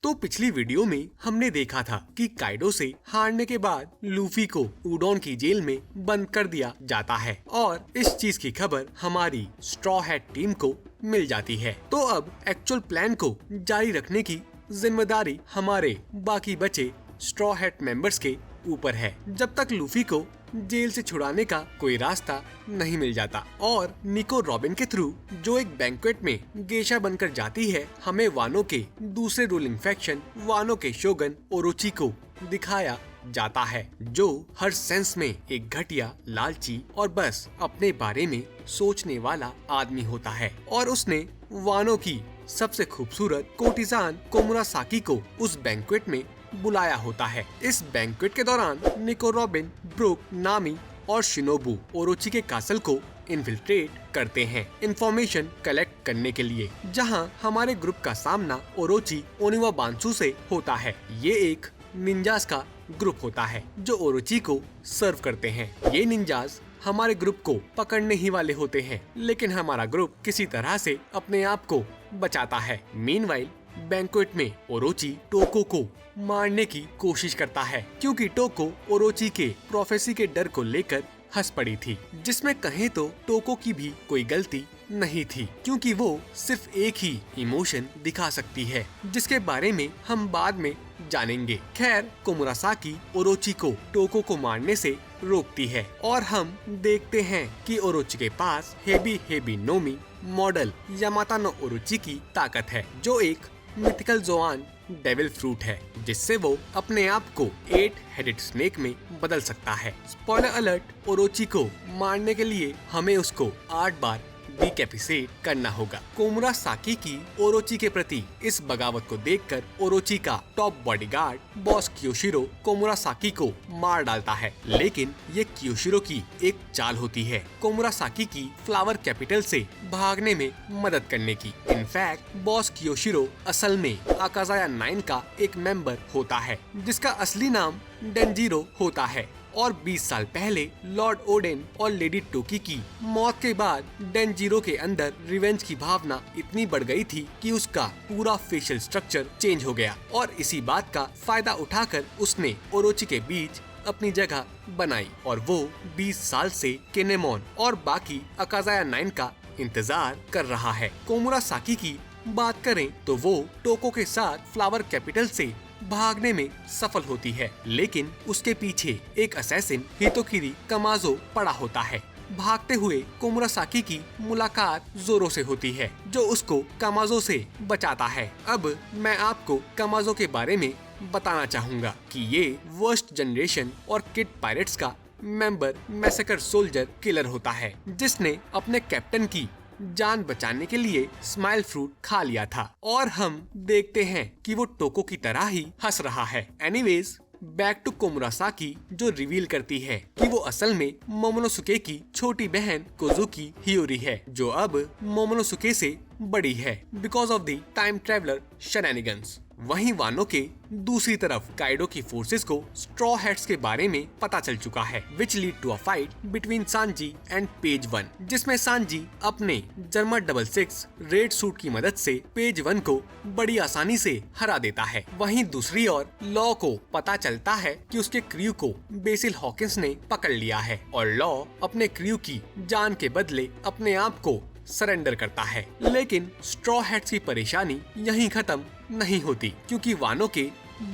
तो पिछली वीडियो में हमने देखा था कि काइडो से हारने के बाद लूफी को उडोन की जेल में बंद कर दिया जाता है और इस चीज की खबर हमारी स्ट्रॉ हैट टीम को मिल जाती है। तो अब एक्चुअल प्लान को जारी रखने की जिम्मेदारी हमारे बाकी बचे स्ट्रॉ हैट मेंबर्स के ऊपर है, जब तक लूफी को जेल से छुड़ाने का कोई रास्ता नहीं मिल जाता। और निको रॉबिन के थ्रू जो एक बैंक्वेट में गेशा बनकर जाती है, हमें वानो के दूसरे रूलिंग फैक्शन वानो के शोगन ओरोची को दिखाया जाता है, जो हर सेंस में एक घटिया, लालची और बस अपने बारे में सोचने वाला आदमी होता है। और उसने वानो की सबसे खूबसूरत कोर्टिजान कोमुरासाकी को उस बैंक्वेट में बुलाया होता है। इस बैंक्वेट के दौरान निको रॉबिन, ब्रूक, नामी और शिनोबू ओरोची के कासल को इन्फिल्ट्रेट करते हैं इंफॉर्मेशन कलेक्ट करने के लिए, जहां हमारे ग्रुप का सामना ओरोची ओनिवा बांसु से होता है। ये एक निंजास का ग्रुप होता है जो ओरोची को सर्व करते हैं। ये निंजास हमारे ग्रुप को पकड़ने ही वाले होते हैं, लेकिन हमारा ग्रुप किसी तरह से अपने आप को बचाता है। मीनवाइल बैंक्वेट में ओरोची टोको को मारने की कोशिश करता है, क्योंकि टोको ओरोची के प्रोफेसी के डर को लेकर हंस पड़ी थी, जिसमें कहें तो टोको की भी कोई गलती नहीं थी, क्योंकि वो सिर्फ एक ही इमोशन दिखा सकती है, जिसके बारे में हम बाद में जानेंगे। खैर, कोमुरासाकी ओरोची को टोको को मारने से रोकती है और हम देखते हैं कि ओरोची के पास हेबी नोमी मॉडल यामाता नो ओरोची की ताकत है, जो एक मिथिकल जोआन डेविल फ्रूट है, जिससे वो अपने आप को 8 हेडेड स्नेक में बदल सकता है। स्पॉइलर अलर्ट, ओरोची को मारने के लिए हमें उसको 8 बार डिकैपिटेट करना होगा। कोमुरासाकी की ओरोची के प्रति इस बगावत को देखकर ओरोची का टॉप बॉडीगार्ड बॉस कियोशिरो कोमुरासाकी को मार डालता है, लेकिन ये कियोशिरो की एक चाल होती है कोमुरासाकी की फ्लावर कैपिटल से भागने में मदद करने की। इनफैक्ट बॉस कियोशिरो असल में आकाजाया 9 का एक मेंबर होता है, जिसका असली नाम डेंजिरो होता है। और 20 साल पहले लॉर्ड ओडेन और लेडी टोकी की मौत के बाद डेंजिरो के अंदर रिवेंज की भावना इतनी बढ़ गई थी कि उसका पूरा फेशियल स्ट्रक्चर चेंज हो गया, और इसी बात का फायदा उठाकर उसने ओरोची के बीच अपनी जगह बनाई और वो 20 साल से किनेमोन और बाकी आकाजाया 9 का इंतजार कर रहा है। कोमुरासाकी की बात करें तो वो टोको के साथ फ्लावर कैपिटल से भागने में सफल होती है, लेकिन उसके पीछे एक असैसिन हितोकिरी कमाजो पड़ा होता है। भागते हुए कोमुरासाकी की मुलाकात जोरो से होती है, जो उसको कमाजो से बचाता है। अब मैं आपको कमाजो के बारे में बताना चाहूँगा कि ये वर्स्ट जनरेशन और किड पायरेट्स का मेंबर मैसेकर सोल्जर किलर होता है, जिसने अपने कैप्टन की जान बचाने के लिए स्माइल फ्रूट खा लिया था। और हम देखते हैं कि वो टोको की तरह ही हंस रहा है। एनीवेज, बैक टू कोमुरासाकी, जो रिवील करती है कि वो असल में मोमोनोसुके की छोटी बहन कोजुकी हियोरी है, जो अब मोमोनोसुके से बड़ी है because of the time traveller shenanigans. वहीं वानो के दूसरी तरफ काइडो की फोर्सेस को स्ट्रॉ हैट्स के बारे में पता चल चुका है, which lead to a fight between Sanji and Page 1, जिसमें सांजी अपने जर्मन 66 रेड सूट की मदद से पेज 1 को बड़ी आसानी से हरा देता है। वहीं दूसरी ओर लॉ को पता चलता है कि उसके क्रू को बेसिल हॉकिंस ने पकड़ लिया है, और लॉ अपने क्रू की जान के बदले अपने आप को सरेंडर करता है। लेकिन स्ट्रॉ हैट्स की परेशानी यहीं खत्म नहीं होती, क्योंकि वानो के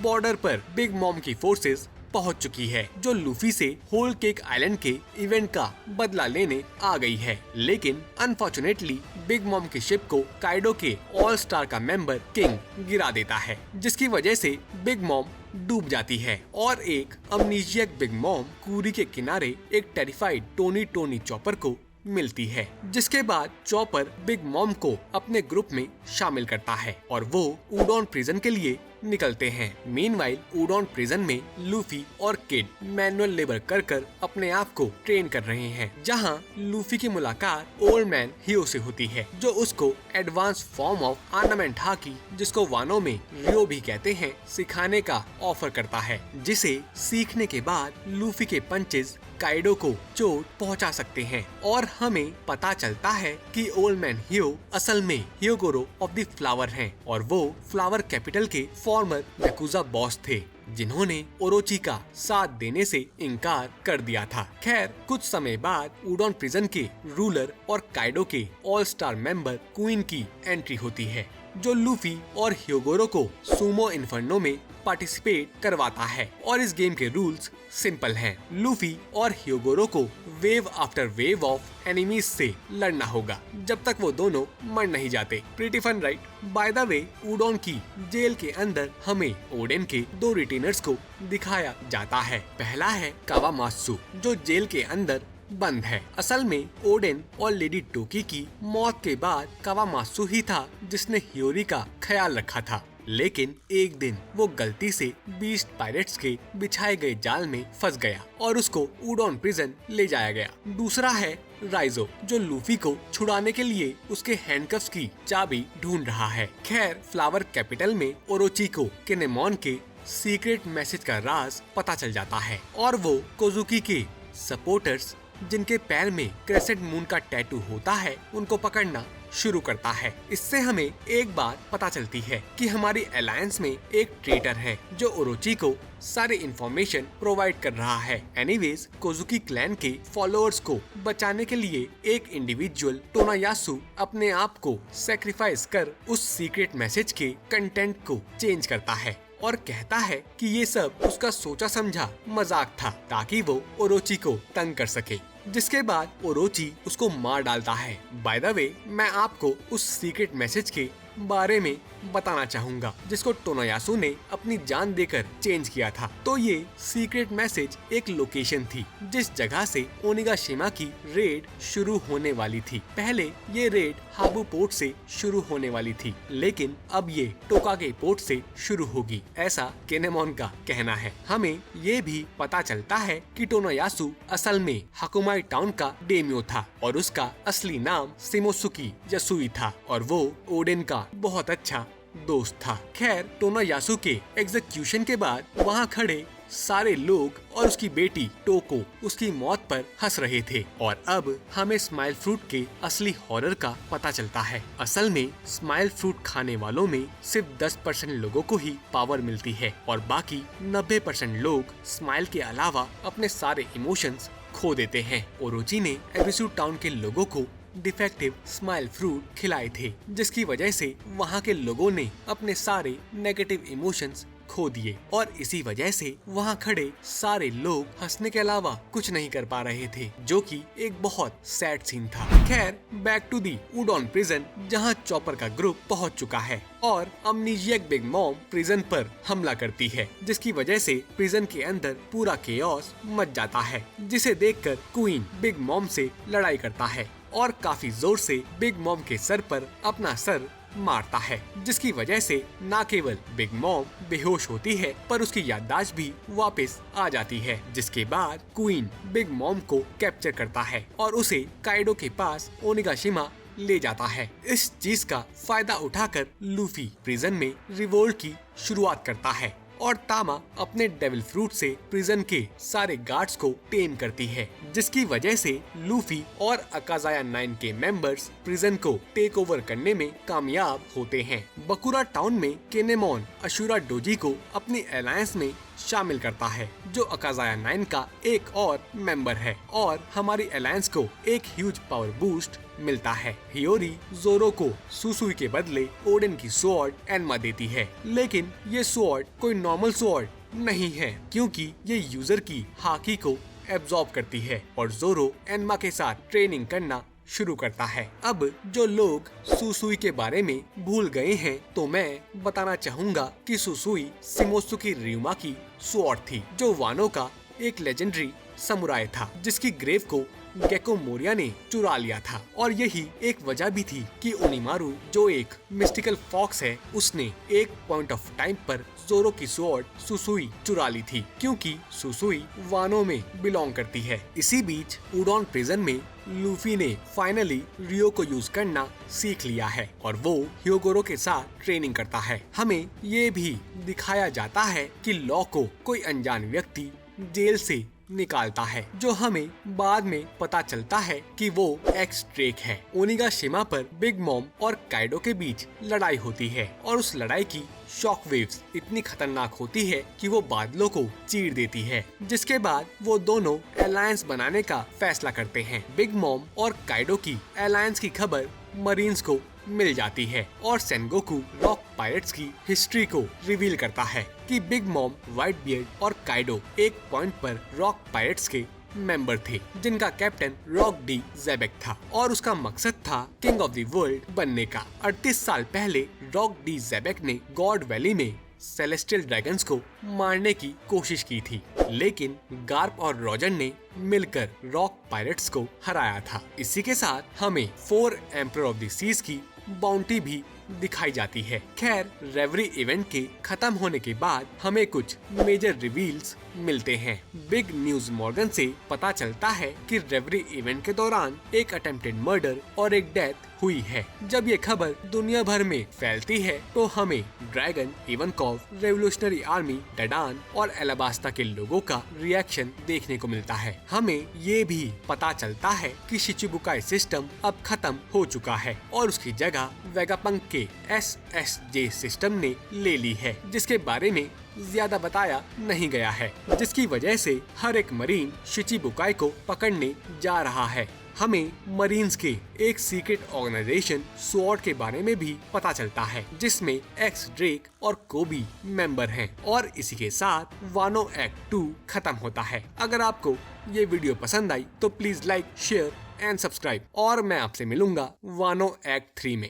बॉर्डर पर बिग मॉम की फोर्सेस पहुंच चुकी है, जो लूफी से होल केक आइलैंड के इवेंट का बदला लेने आ गई है। लेकिन अनफॉर्चुनेटली बिग मॉम की शिप को काइडो के ऑल स्टार का मेंबर किंग गिरा देता है, जिसकी वजह से बिग मॉम डूब जाती है और एक अमनीशियक बिग मॉम कूरी के किनारे एक टेरिफाइड टोनी चॉपर को मिलती है, जिसके बाद चॉपर बिग मॉम को अपने ग्रुप में शामिल करता है और वो उडोन प्रिजन के लिए निकलते हैं। मीनवाइल उडोन प्रिजन में लूफी और किड मैनुअल लेबर कर अपने आप को ट्रेन कर रहे हैं, जहां लूफी की मुलाकात ओल्ड मैन हियो से होती है, जो उसको advance form of ornament hockey, जिसको वानो में रियो भी कहते हैं, सिखाने का ऑफर करता है, जिसे सीखने के बाद लूफी के पंचेस काइडो को चोट पहुंचा सकते हैं और हमें पता चलता है कि ओल्ड मैन हियो असल में हियोगोरो ऑफ द फ्लावर हैं और वो फ्लावर कैपिटल के फॉर्मर याकुजा बॉस थे जिन्होंने ओरोची का साथ देने से इनकार कर दिया था। खैर कुछ समय बाद उडोन प्रिजन के रूलर और काइडो के ऑल स्टार मेंबर क्वीन की एंट्री होती है जो लूफी और हियोगोरो को सुमो इन्फर्नो में पार्टिसिपेट करवाता है और इस गेम के रूल्स सिंपल हैं। लूफी और हियोगोरो को wave after wave of enemies से लड़ना होगा जब तक वो दोनों मर नहीं जाते। Pretty fun right? By the way Udon की जेल के अंदर हमें ओडेन के 2 रिटेनर्स को दिखाया जाता है। पहला है कावामात्सु जो जेल के अंदर बंद है। असल में ओडेन और लेडी टोकी की मौत के बाद कावामात्सु ही था जिसने हियोरी का ख्याल रखा था, लेकिन एक दिन वो गलती से बीस्ट पायरेट्स के बिछाए गए जाल में फंस गया और उसको उडोन प्रिजन ले जाया गया। दूसरा है राइजो जो लूफी को छुड़ाने के लिए उसके हैंडकफ्स की चाबी ढूंढ रहा है। खैर फ्लावर कैपिटल में ओरोची को किनेमोन के सीक्रेट मैसेज का राज पता चल जाता है और वो कोजुकी के सपोर्टर्स जिनके पैर में क्रेसेंट मून का टैटू होता है उनको पकड़ना शुरू करता है। इससे हमें एक बात पता चलती है कि हमारी अलायंस में एक ट्रेटर है जो ओरोची को सारी इंफॉर्मेशन प्रोवाइड कर रहा है। एनीवेज कोजुकी क्लैन के फॉलोअर्स को बचाने के लिए एक इंडिविजुअल टोनायासु अपने आप को सैक्रिफाइस कर उस सीक्रेट मैसेज के कंटेंट को चेंज करता है और कहता है कि ये सब उसका सोचा समझा मजाक था ताकि वो ओरोची को तंग कर सके, जिसके बाद ओरोची उसको मार डालता है। बाय द वे मैं आपको उस सीक्रेट मैसेज के बारे में बताना चाहूँगा जिसको टोनायासु ने अपनी जान देकर चेंज किया था। तो ये सीक्रेट मैसेज एक लोकेशन थी जिस जगह से ओनिगाशिमा की रेड शुरू होने वाली थी। पहले ये रेड हाबू पोर्ट से शुरू होने वाली थी लेकिन अब ये टोकागे पोर्ट से शुरू होगी, ऐसा किनेमोन का कहना है। हमें ये भी पता चलता है कि टोनायासु असल में हाकुमाई टाउन का डेम्यो था और उसका असली नाम सिमोसुकी यसुई था और वो ओडेन का बहुत अच्छा दोस्त था। खैर टोनायासु के एग्जीक्यूशन के बाद वहाँ खड़े सारे लोग और उसकी बेटी टोको उसकी मौत पर हंस रहे थे और अब हमें स्माइल फ्रूट के असली हॉरर का पता चलता है। असल में स्माइल फ्रूट खाने वालों में सिर्फ 10% लोगों को ही पावर मिलती है और बाकी 90% लोग स्माइल के अलावा अपने सारे इमोशंस खो देते हैं। ओरोची ने एबिसु टाउन के लोगों को डिफेक्टिव स्माइल फ्रूट खिलाए थे जिसकी वजह से वहाँ के लोगों ने अपने सारे नेगेटिव इमोशंस खो दिए और इसी वजह से वहाँ खड़े सारे लोग हंसने के अलावा कुछ नहीं कर पा रहे थे जो कि एक बहुत सैड सीन था। खैर back to the Udon prison जहाँ चॉपर का ग्रुप पहुँच चुका है और अमनीजियक बिग मॉम प्रिजन पर हमला करती है जिसकी वजह से प्रिजन के अंदर पूरा केओस मच जाता है, जिसे देखकर क्वीन बिग मॉम से लड़ाई करता है और काफी जोर से बिग मॉम के सर पर अपना सर मारता है जिसकी वजह से न केवल बिग मॉम बेहोश होती है पर उसकी याददाश्त भी वापस आ जाती है, जिसके बाद क्वीन बिग मॉम को कैप्चर करता है और उसे काइडो के पास ओनिगाशिमा ले जाता है। इस चीज का फायदा उठाकर लूफी प्रिजन में रिवोल्ट की शुरुआत करता है और तामा अपने डेविल फ्रूट से प्रिजन के सारे गार्ड्स को टेम करती है जिसकी वजह से लूफी और अकाजाया 9 के मेंबर्स प्रिजन को टेक ओवर करने में कामयाब होते हैं। बकुरा टाउन में किनेमोन अशुरा डोजी को अपनी अलायंस में शामिल करता है जो अकाजाया 9 का एक और मेंबर है और हमारी अलायंस को एक ह्यूज पावर बूस्ट मिलता है। हियोरी जोरो को सुसुई के बदले ओडेन की स्वॉर्ड एनमा देती है, लेकिन ये स्वॉर्ड कोई नॉर्मल स्वॉर्ड नहीं है क्योंकि ये यूजर की हाकी को एब्जॉर्ब करती है और जोरो एनमा के साथ ट्रेनिंग करना शुरू करता है। अब जो लोग सुसुई के बारे में भूल गए हैं तो मैं बताना चाहूँगा कि सुसुई सिमोसुकी रियुमा की स्वॉर्ड थी जो वानो का एक लेजेंडरी समुराय था जिसकी ग्रेव को गेको मोरिया ने चुरा लिया था और यही एक वजह भी थी कि ओनिमारू जो एक मिस्टिकल फॉक्स है उसने एक पॉइंट ऑफ टाइम पर जोरो की स्वॉर्ड सुसुई चुरा ली थी क्योंकि सुसुई वानो में बिलोंग करती है। इसी बीच उडोन प्रिजन में लूफी ने फाइनली रियो को यूज करना सीख लिया है और वो हियोगोरो के साथ ट्रेनिंग करता है। हमें ये भी दिखाया जाता है कि लॉ को कोई अनजान व्यक्ति जेल से निकालता है, जो हमें बाद में पता चलता है कि वो एक्स ड्रेक है। ओनिगाशिमा पर बिग मॉम और काइडो के बीच लड़ाई होती है और उस लड़ाई की शॉक वेव्स इतनी खतरनाक होती है कि वो बादलों को चीर देती है, जिसके बाद वो दोनों अलायंस बनाने का फैसला करते हैं। बिग मॉम और काइडो की अलायंस की खबर मरीन्स को मिल जाती है और सेनगोकू रॉक पायरेट्स की हिस्ट्री को रिवील करता है कि बिग मॉम, व्हाइट बियर्ड और काइडो एक पॉइंट पर रॉक पायरेट्स के मेंबर थे, जिनका कैप्टन रॉक डी ज़ेबेक था और उसका मकसद था किंग ऑफ द वर्ल्ड बनने का। 38 साल पहले रॉक डी ज़ेबेक ने गॉड वैली में सेलेस्टियल ड्रैगन्स को मारने की कोशिश की थी, लेकिन गार्प और रॉजर ने मिलकर रॉक पायरेट्स को हराया था। इसी के साथ हमें 4 एम्परर ऑफ द सीज की बाउंटी भी दिखाई जाती है। खैर, रेवरी इवेंट के खत्म होने के बाद हमें कुछ मेजर रिवील्स मिलते हैं। बिग न्यूज मॉर्गन से पता चलता है कि रेवरी इवेंट के दौरान एक अटेम्प्टेड मर्डर और एक डेथ हुई है। जब ये खबर दुनिया भर में फैलती है तो हमें ड्रैगन, इवनकॉव, रेवोल्यूशनरी आर्मी, डडान और एलाबास्ता के लोगों का रिएक्शन देखने को मिलता है। हमें ये भी पता चलता है कि शिचिबुकाई सिस्टम अब खत्म हो चुका है और उसकी जगह वेगापंक के SSJ सिस्टम ने ले ली है, जिसके बारे में ज्यादा बताया नहीं गया है, जिसकी वजह से हर एक मरीन शिचिबुकाई को पकड़ने जा रहा है। हमें मरीन्स के एक सीक्रेट ऑर्गेनाइजेशन स्वॉर्ड के बारे में भी पता चलता है, जिसमें एक्स ड्रेक और कोबी मेंबर हैं। और इसी के साथ वानो एक्ट 2 खत्म होता है। अगर आपको ये वीडियो पसंद आई तो please like, share and subscribe और मैं आपसे मिलूंगा वानो एक्ट 3 में।